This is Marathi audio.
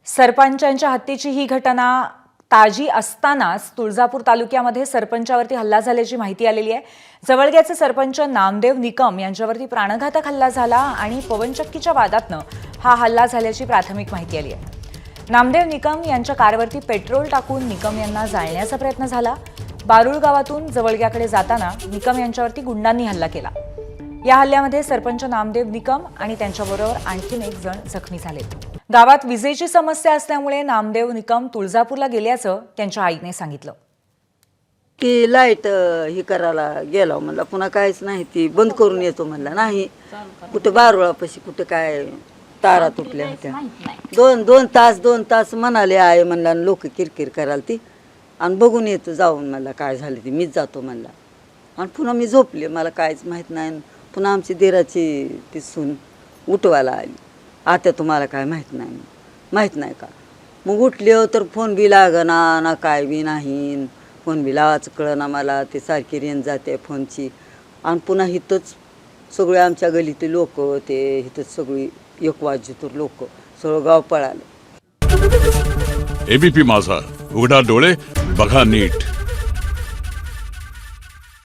सरपंचांच्या हत्येची ही घटना ताजी असतानाच तुळजापूर तालुक्यामध्ये सरपंचावरती हल्ला झाल्याची माहिती आलेली आहे। जवळग्याचे सरपंच नामदेव निकम यांच्यावरती प्राणघातक हल्ला झाला आणि पवनचक्कीच्या वादातनं हा हल्ला झाल्याची प्राथमिक माहिती आली आहे। नामदेव निकम यांच्या कारवरती पेट्रोल टाकून निकम यांना जाळण्याचा प्रयत्न झाला। बारुळ गावातून जवळग्याकडे जाताना निकम यांच्यावरती गुंडांनी हल्ला केला। या हल्ल्यामध्ये सरपंच नामदेव निकम आणि त्यांच्याबरोबर आणखीन एक जण जखमी झाले। गावात विजेची समस्या असल्यामुळे नामदेव निकम तुळजापूरला गेल्याचं त्यांच्या आईने सांगितलं। की लाईट ही करायला गेलो म्हणला, पुन्हा काहीच नाही, ती बंद करून येतो म्हणला। नाही कुठे बारुळापाशी कुठे काय तारा तुटल्या होत्या। दोन तास म्हणाले आहे म्हणला, लोक किरकिर कराल ती आणि बघून येतो जाऊन म्हणला काय झालं ती, मीच जातो म्हणला। आणि पुन्हा मी झोपले, मला काहीच माहीत नाही। पुन्हा आमची दिराची ती सून उठवायला आली, आता तुम्हाला काय माहीत नाही का? मग उठले तर फोन बी लागना ना, काय बी नाही, फोन बी लावायचं कळना मला, ते सारखी रेंज जाते फोनची। आणि पुन्हा इथंच सगळे आमच्या गलीतले लोक, ते इथंच सगळी एक वाजतूर लोक, सगळं गाव पळालं। एबीपी माझा, उघडा डोळे बघा नीट।